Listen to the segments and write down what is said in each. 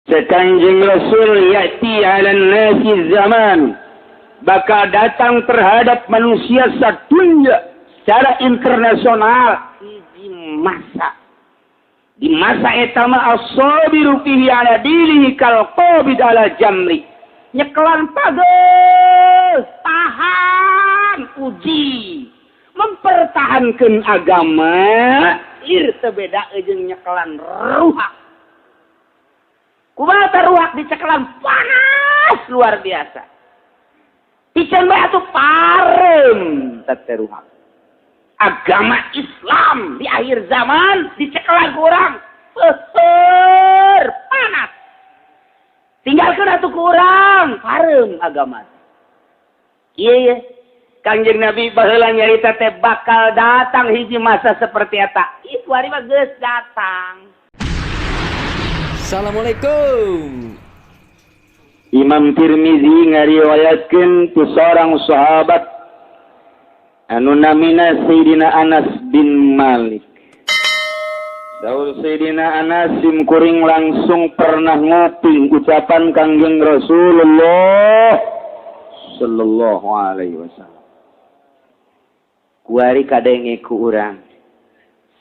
Sekanjeng Rasul ya'ti 'alan nasi zaman, bakal datang terhadap manusia sadunya secara internasional di masa eta mah as-sabiru fihi 'ala dinihi kal qabid 'ala jamri. Nyekelan pageus, tahan, uji, mempertahankan agama, ir teu beda jeung nyekelan ruhak. Kumaha ruhak dicekelan panas luar biasa. Pican bae atuh parem teh ruhak. Agama Islam di akhir zaman dicekelan kurang panas. Tinggalkan atuh kurang parem agama. Iya. Kangjeng Nabi baheula nyarita teh bakal datang hiji masa seperti eta. Itu hari mah geus datang. Assalamualaikum. Imam Tirmizi ngariwayatkeun ku seorang sahabat anu namina Sayyidina Anas bin Malik. Daul Sayyidina Anas simkuring langsung pernah nguping ucapan Kangjeng Rasulullah sallallahu alaihi wasallam. Kuari kadenge ku urang.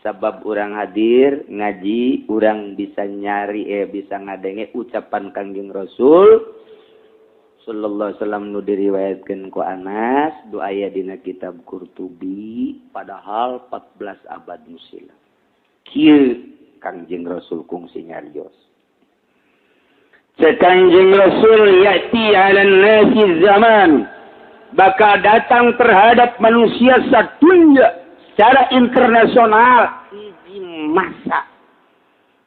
Sabab urang hadir ngaji, urang bisa nyari bisa ngadenge ucapan Kangjeng Rasul sallallahu alaihi wasallam nu diriwayatkeun ku Anas, doa aya dina kitab Qurtubi padahal 14 abad nu silam. Kieu Kangjeng Rasul kungsi nyarios. Sekanjeng Rasul ya'ti 'alan nasi zaman, bakal datang terhadap manusia sadunya secara internasional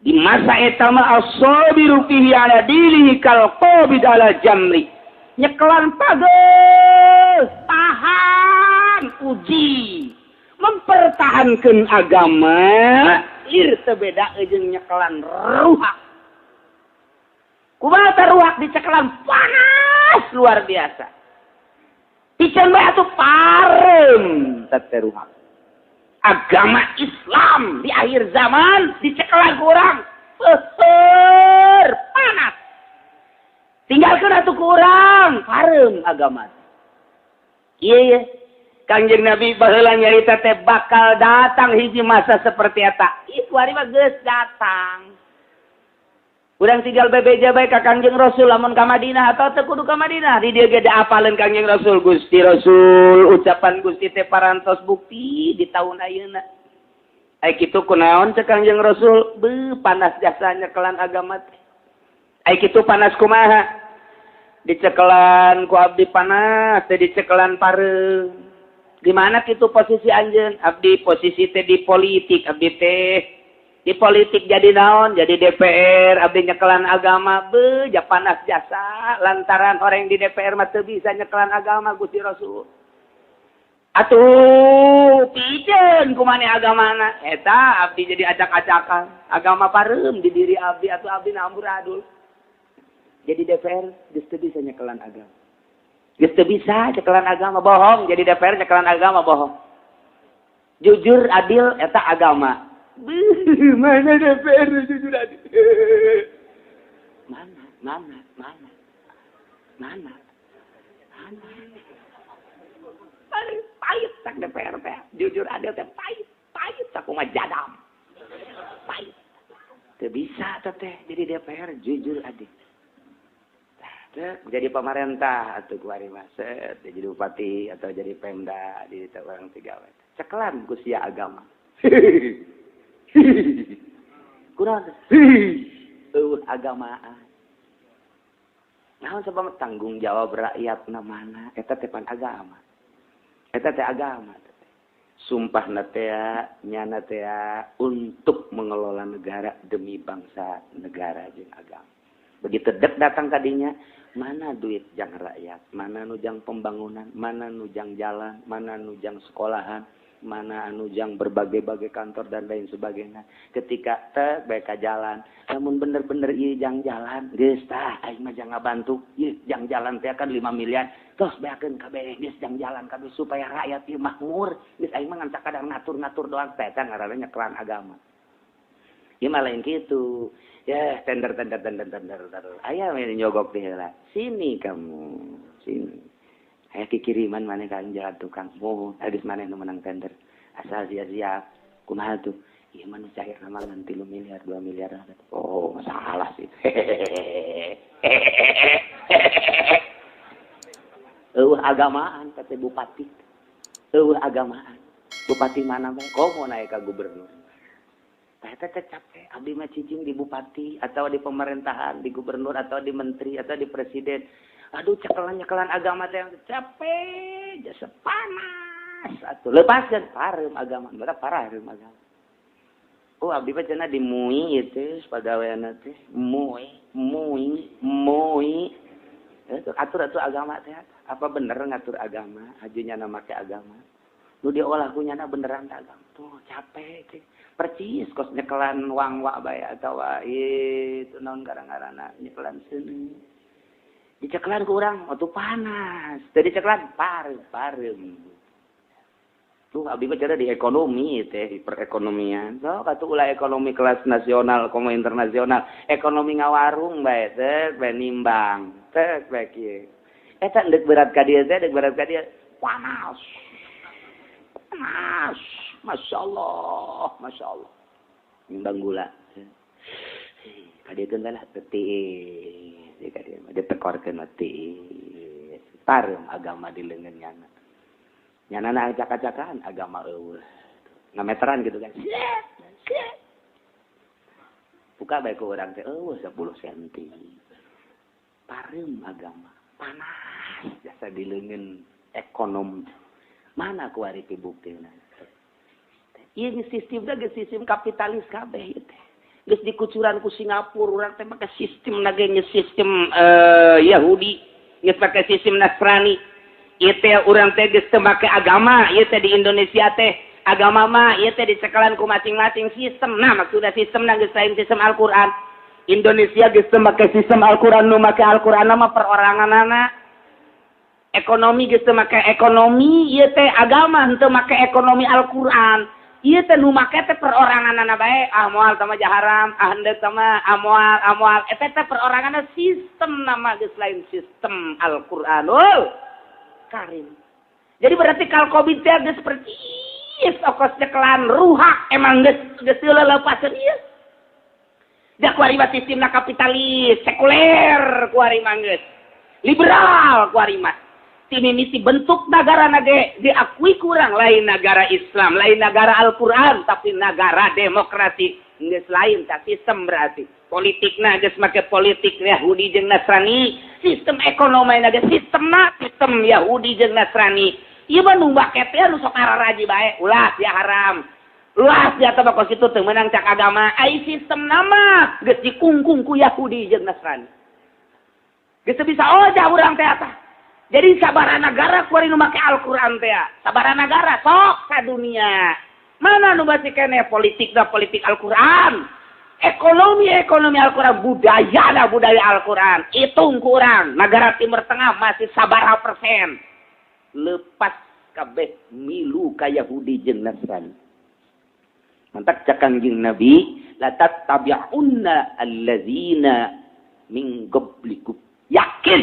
di masa eta mah as-sabiru fihi 'ala dinihi kal qabid 'ala jamri. Nyekelan pageus, tahan, uji, mempertahankan agama, ir teu beda jeung nyekelan ruhak. Kumaha ruhak dicekelan panas luar biasa. Pican bae atuh parem teh ruhak. Agama Islam di akhir zaman dicekelan kurang panas. Tinggalkan atuh kurang parem agama. Iya. Kangjeng Nabi baheula nyarita teh bakal datang hiji masa seperti eta. Itu hari mah geus datang. Urang tinggal bebeja bae ka Kangjeng Rasul lamun ka Madinah atau teu kudu ka Madinah. Di dieu ge apaleun Kangjeng Rasul, Gusti Rasul, ucapan Gusti teh parantos bukti di taun ayeuna. Ai kitu kunaon cek Kangjeng Rasul? Panas jasa nyekelan agama teh. Ai kitu panas kumaha? Dicekelan ku abdi panas, teh dicekelan pareuh. Di mana kitu posisi anjeun? Abdi posisi teh di politik, abdi teh di politik jadi naon, jadi DPR, abdi nyekelan agama, panas jasa, lantaran orang yang di DPR mah teu bisa nyekelan agama Gusti Rasul. Atuh, pijeun kumaha agamana? Eta abdi jadi acak-acakan, agama pareum di diri abdi atuh abdi na amburadul. Jadi DPR geus teu bisa nyekelan agama. Geus teu bisa nyekelan agama, bohong. Jadi DPR nyekelan agama bohong. Jujur adil eta agama. Mana DPR jujur adil? Mana? Pahit tak DPR teh. Jujur adil teh pahit sakumaha jadam. Pahit. Teu bisa teh jadi DPR jujur adil. Jadi pemerintah atau kuari maset, jadi bupati atau jadi pemda di orang tiga wet. Cekelan kusia agama. Kurang agamaan. Naon sebab tanggung jawab rakyat na mana? Eta teh pan agama. Eta teh agama. Sumpah teh nyana teh untuk mengelola negara demi bangsa negara jeung agama. Begitu dek datang kadinya, mana duit jang rakyat, mana nujang pembangunan, mana nujang jalan, mana nujang sekolahan, mana nujang berbagai-bagai kantor dan lain sebagainya. Ketika teh bae ka jalan, namun bener-bener ieu jang jalan, geus tah aing mah jang ngabantu, ieu jang jalan teh kan 5 miliar, tos beakeun kabeh geus jang jalan kabeh supaya rakyat ieu makmur, geus aing mah ngan sakadar ngatur-ngatur doang teh ngaranna nyekelan agama. Ieu mah lain kitu. Ya, tender. Aya we nyogok teh heula. Sini kamu, sini. Aya kikiriman maneh ka jalan tukang. Oh, habis maneh nu menang tender. Asal sia-sia. Kumaha tuh? Ieu mah nu cair mah ngan 3 miliar, 2 miliar. Oh, masalah sih. Agamaan kata bupati. Agamaan. Bupati mana bae? Komo naik ka gubernur. Tah eta teh capek. Abdi mah cicing di bupati atau di pemerintahan, di gubernur atau di menteri atau di presiden. Aduh, cekelan agama teh capek, jasa panas. Atuh lepaskeun pareum agama, berarti pareum agama. Oh, abdi mah cenah di MUI ieu teh pagaweana teh. MUI. Atur agama teh. Apa bener ngatur agama? Ajunya nama make agama. Nu diolah kunyana beneran agama. Tuh capek teh. Percis kos nyekelan wang-wa bae atawa itu naon garang-garana nyekelan seuni. Dicekelan ku urang atuh panas. Teu dicekelan pareum. Tuh abdi mah cara di ekonomi teh, di perekonomian. So katu ulah ekonomi kelas nasional, komo internasional, ekonomi ngawarung bae teh, bae nimbang. Teh bae kieu. Eta deuk berat ka dieu teh, panas. Masya Allah. Nimbang gula. Kadieun lah teuting. Dia tekorkeun mati. Pareum agama di leungeun nyana. Nyanana acak-acakan agama eueuh. Ngameteran gitu kan. Buka bae ku urang teh eueuh 10 cm. Pareum agama. Panas jasa di leungeun ekonom. Mana ku ari pibuktina. Ieu sistemna geus sistem kapitalis kabeh ieu teh. Geus dikucuran ku Singapura urang teh make sistem nage sistem Yahudi, geus make sistem Nasrani. Ieu teh urang teh geus teu make agama, ieu teh di Indonesia teh agama mah ieu teh dicekelan ku masing-masing sistem. Nah, maksudna sistemna geus lain sistem Al-Qur'an. Indonesia geus teu make sistem Al-Qur'an, nu make Al-Qur'an mah peroranganana. Ekonomi geus teu make ekonomi, ieu teh agama henteu make ekonomi Al-Qur'an. Ieu teh nu make teh peroranganana bae, moal teh mah haram, henteu teh mah moal. Eta teh peroranganna sistem nama geus lain sistem Al-Qur'anul Karim. Jadi berarti kal Covid teh geus percis okos cekelan ruhak emang geus teu leuleupaskeun ieu. Da kuari mah sistemna kapitalis, sekuler kuari mah geus. Liberal kuari mah. Timimisi bentuk negara nage diakui kurang lain negara Islam, lain negara Al-Qur'an, tapi negara demokrasi geus lain tak sistem berarti. Politikna geus make politik Yahudi jeung Nasrani, sistem ekonomi nage sistemna sistem Yahudi jeung Nasrani. Ieu mah nu make teh nu sok araraji bae, ulah sia haram. Ulah sia teh kos kitu teu meunang cak agama, ai sistem nama geus dikungkung ku Yahudi jeung Nasrani. Geus bisa oja urang teh atah. Jadi sabaraha negara kuari nu make Al-Qur'an teh. Sabaraha negara sok ka dunia. Mana nu basi keneh politik Al-Qur'an. Ekonomi Al-Qur'an, budaya Al-Qur'an. Hitung ku urang, negara Timur Tengah masih sabaraha persen. Lepas kabeh milu ka Yahudi jeung Nasrani. Mantak cak Kangjeng Nabi, la tattabi'unna allazina min qablikum. Yakin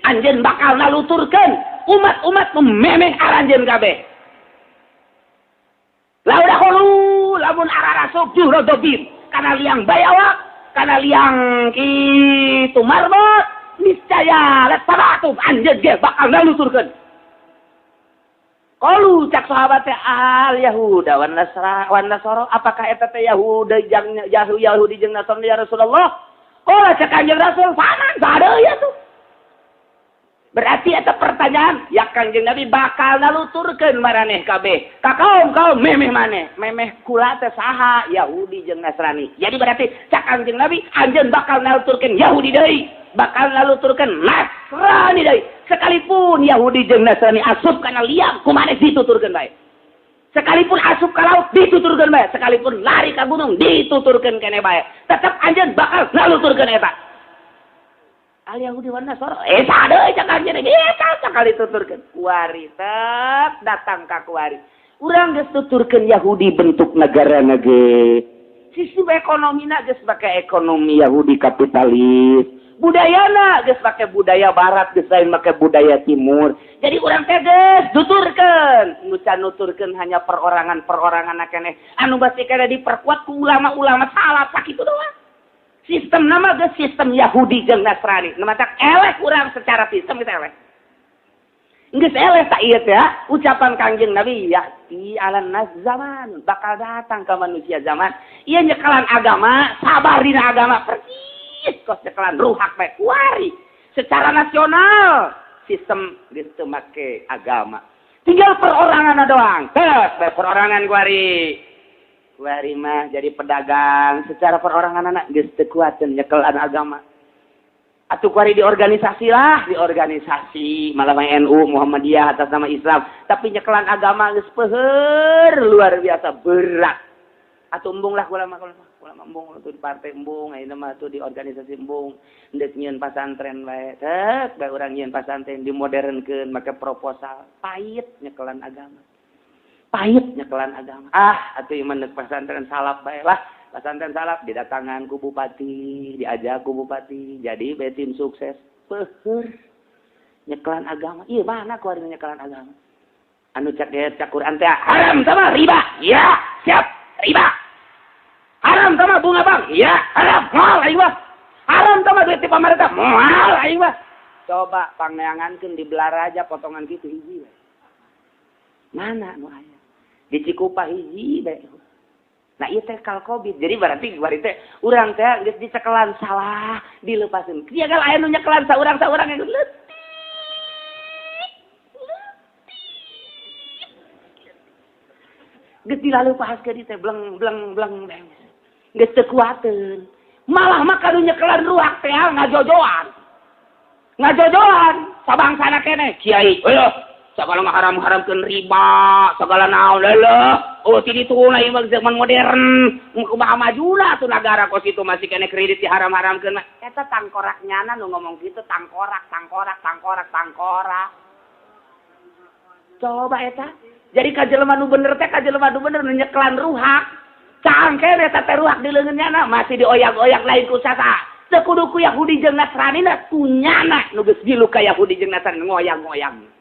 anjeun bakal naluturkeun umat-umat mememeh aranjeun kabeh. Laudah qalu lamun ararasok juhrodobin kana liang bayawa kana liang kitu marbot niscaya lataratum anjeun ge bakal naluturkeun. Qalu cak sahabat teh al Yahuda wan Nasara apakah eta teh Yahudi jeung Nasrani ya Rasulullah? Oh, cak Kanjeng Rasul sanan sadeu ya tuh. Berarti eta pertanyaan, ya Kanjeng Nabi bakal naluturkeun maraneh kabeh. Ka kaum memeh maneh, memeh kula teh saha Yahudi jeung Nasrani. Jadi berarti cak Kanjeng Nabi anjeun bakal naluturkeun Yahudi deui, bakal naluturkeun Nasrani deui. Sekalipun Yahudi jeung Nasrani asup kana liang, kumaneh dituturkeun bae. Sekalipun asup ka laut dituturkeun bae, sekalipun lari ka gunung dituturkeun keneh bae. Tetep anjeun bakal naluturkeun eta. Al Yahudi wan Nasara, sadeu cak anjeun eta sakali tuturkeun. Kuari datang ka kuari. Urang geus tuturkeun Yahudi bentuk negara ge. Sistem ekonomina geus pakai ekonomi Yahudi kapitalis. Budayana geus pakai budaya barat, geus lain pakai budaya timur. Jadi urang teh geus nuturkeun, nuturkeun hanya perorangan-perorangan keneh anu basi kada diperkuat ku ulama-ulama salaf sakitu doang. Sistem nama geus sistem Yahudi jeung Nasrani. Nama tak eleh urang secara sistem kita eleh. Geus eleh tak ieu teh ucapan Kangjeng Nabi ya'ti alan nas zaman, bakal datang ke manusia zaman ieu nyekelan agama, sabar dina agama persis kos nyekelan ruhak bae kuari. Secara nasional sistem geus teu make agama. Tinggal perorangan doang. Teh perorangan kuari. Kuari mah jadi pedagang secara perorangan anak geus teu kuat nyekelan agama. Atuh kuari di organisasi lah, di organisasi malah NU Muhammadiyah atas nama Islam, tapi nyekelan agama geus peuheur luar biasa berat. Atuh embung lah ulama embung tuh di partai embung, ayeuna mah tuh di organisasi embung, ndek nyieun pasantren bae. Tek bae urang nyieun pasantren dimodernkeun make proposal, pahit nyekelan agama. Pahit nyekelan agama. Atuh ieu mah pasantren salaf bae lah. Pesantren salaf didatangan ku bupati, diajak ku bupati, jadi tim sukses. Peuheur nyekelan agama. Iya mana kuari nyekelan agama? Anu cak Quran teh haram sama riba. Ya, siap, riba. Haram sama bunga bang. Ya, haram. Moal aing mah. Haram sama duit ti pamarentah. Moal aing mah. Coba pangneangankeun di Belaraja potongan kitu hiji. Mana anu aya? Di Cikupa hiji bae. Nah ieu teh kal Covid. Jadi berarti kuari teh urang teh geus dicekelan salah, dilepaseun. Dia gal aya nu nyekelan saurang-saurang geus leutik. Geus dilaleupaaskeun di teh bleng. Geus teu kuateun. Malah mah kanu nyekelan ruak teh ngajojoan. Sabangsana keneh kiai. Segala haram-haramkeun riba, segala naon leuh. Oh, ti ditu na ieu zaman modern. Kumaha majuna tuh negara kos itu masih kena kredit diharam-haramkeun mah. Eta tangkoraknyana nu ngomong kitu tangkorak. Coba eta. Jadi kajelema nu bener teh nu nyeklan ruhak. Cangke eta teh ruhak di leungeunnyana masih dioyak-oyak lain ku sata. Teu kudu ku Yahudi jeung Nasrani na kunyana nu geus gilu ka Yahudi jeung Nasrani ngoyang-ngoyang.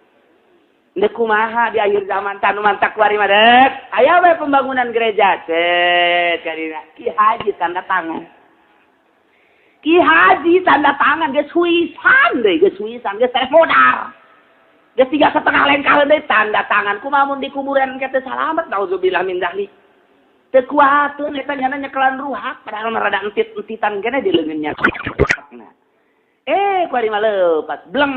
Ndek kumaha di akhir zaman tanu mantak kuari mah dek. Aya we pembangunan gereja. Kadina Ki Haji tanda tangan. Geus huisan geus teh modal. Geus 3,5 lengkaheun deui tanda tangan. Kumaha mun di kuburan kita salamet nauzubillah min dzalik. Teu kuateun eta nyana nyekelan ruhak padahal rada entit-entitan kene di leungeunnya. Kuari mah leupas bleng.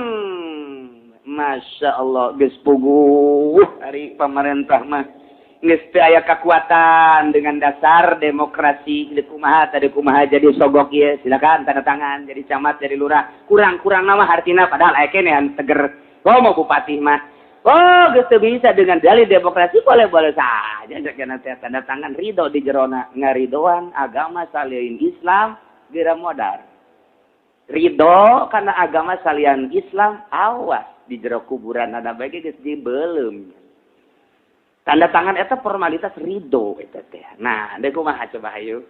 Masya Allah, geus puguh hari pemerintah mah geus teu aya kekuatan dengan dasar demokrasi. Tadi kumaha jadi sogok ieu silakan tanda tangan jadi camat jadi lurah. Kurang nama hartina padahal aya keneh teger. Mau bupati mah. Geus teu bisa dengan dalih demokrasi boleh saja jangan tanda tangan ridho di jerona ngaridoan agama salian Islam geura modal. Ridho karena agama salian Islam awas di jero kuburan ada bae geus dibeulem. Tanda tangan eta formalitas ridho eta teh. Nah, deuk kumaha coba hayu.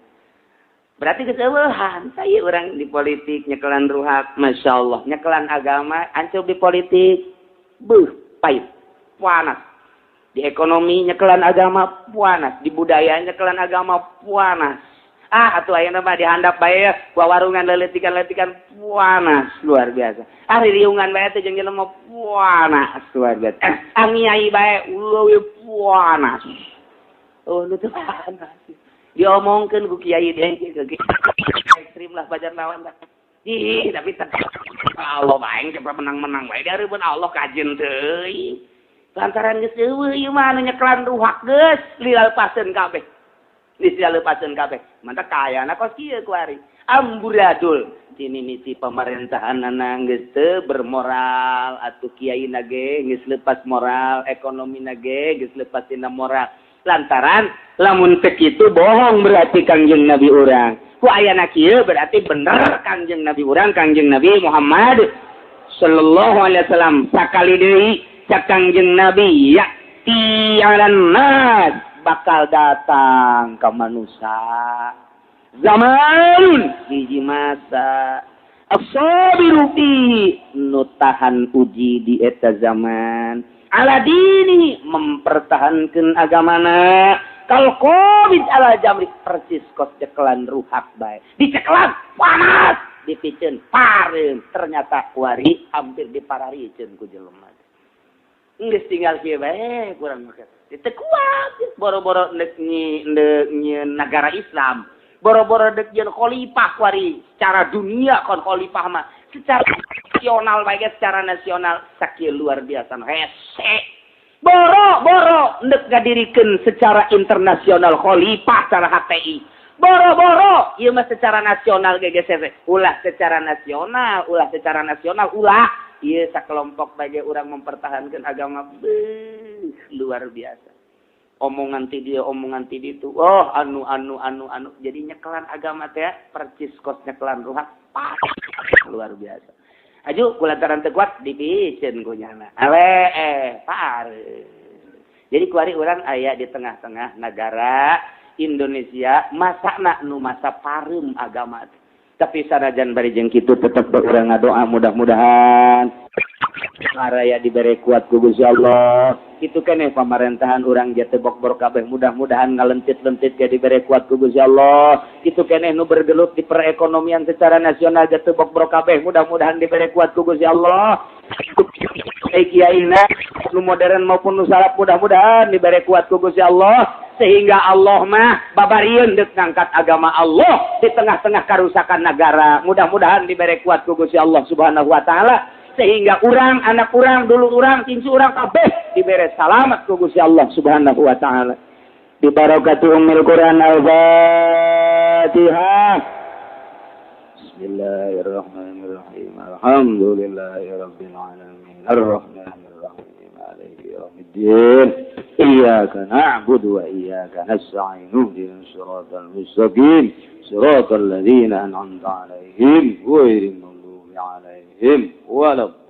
Berarti geus eueuhan saya urang di politik nyekelan ruhak, masyaallah, nyekelan agama ancur di politik. Pahit, panas. Di ekonomi nyekelan agama panas, di budaya nyekelan agama panas. Atuh ayeuna mah dihandap bae warungan leuletikan-leutikan panas luar biasa. Riungan bae teh jeung jelema panas luar biasa. Angiai bae leuwih panas. Nu teu panas. Diomongkeun ku kiai dengki ke ekstrim lah bajar lawan dah. Tapi Allah bae cepet menang-menang bae dareubeun Allah kajen teuing. Lantaran geus eueuh ieu mah anu nyeklan ruhak geus lilalpaseun kabeh. Lepaseun kabeh. Mantap kayana kos kieu kuari. Amburadul. Mimiti pemerintahanna geus teu bermoral atuh kiaina ge geus leupas moral, ekonomina ge geus leupas tina moral. Lantaran lamun teu kitu bohong berarti Kangjeng Nabi urang. Ku ayana kieu berarti bener Kangjeng Nabi urang, Kangjeng Nabi Muhammad sallallahu alaihi wasallam. Sakali deui cak Kangjeng Nabi ya'ti 'alan nas bakal datang ke manusia. Zaman hiji masa as-sabiru fi nutahan uji di eta zaman ala dini mempertahankan agamana kal covid ala jamri persis kos cekelan ruhak bae diceklan panas dipikeun pareum ternyata kuari hampir dipararikeun ku jelema geus tinggal kieu bae kurang make teu kuat boro-boro neuk nyieun negara Islam boro-boro dek yen khalifah kuari secara dunia kon khalifah mah secara nasional baik secara nasional sakieu luar biasa hese boro-boro ndek ngadirikeun secara internasional khalifah secara HTI boro-boro ieu mah secara nasional GGCC ulah secara nasional ulah ieu sakelompok bage urang mempertahankan agama luar biasa omongan ti dia tu oh anu jadi nyekelan agama teh percis kos nyekelan ruhak luar biasa aju kulantaran teu kuat dipikeun ku nyana pare jadi kuari urang aya di tengah-tengah negara Indonesia masana nu masa pareum agama tapi sanajan bari jeung kitu tetep urang ngadoa mudah-mudahan araya dibere kuat ku Gusti Allah itu keneh pamerintahan urang jate bokbor kabeh mudah-mudahan ngalentit-lentit ge dibere kuat ku Gusti Allah itu keneh nu bergelut di perekonomian secara nasional jate bokbor kabeh mudah-mudahan dibere kuat ku Gusti Allah kiaina nu modern maupun nu salaf mudah-mudahan dibere kuat ku Gusti Allah sehingga Allah mah babarieun deuk ngangkat agama Allah di tengah-tengah karusakan negara mudah-mudahan dibere kuat ku Gusti Allah Subhanahu wa taala sehingga urang anak urang dulu urang tincu urang kabeh dibere selamat ku Gusti Allah Subhanahu wa taala bi barakati ummil Quran al-Fatihah Bismillahirrahmanirrahim Alhamdulillahirabbil alamin arrahmanir rahim maliki yaumiddin iyyaka na'budu wa iyyaka nasta'in ihdinas siratal mustaqim siratal ladzina an'amta 'alaihim ghairil maghdubi 'alaihim waladdallin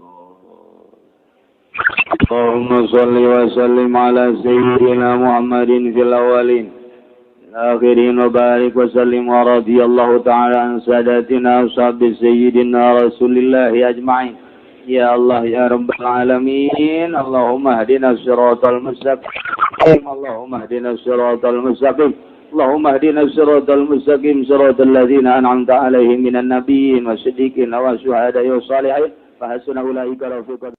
Allahumma shalli wa sallim ala sayyidina Muhammadin fil awwalin akhirin wa barik wa sallim wa radiyallahu ta'ala an sadatina ashabi sayyidina Rasulillah ajma'in ya Allah ya rabbal alamin Allahumma hdina siratal mustaqim Allahumma hdina siratal mustaqim Allahumma hdina siratal mustaqim siratal ladzina an'amta 'alaihim minan nabiyyin wasiddiqin wa syuhada'i was salihin fa hasuna ulaika rafiqa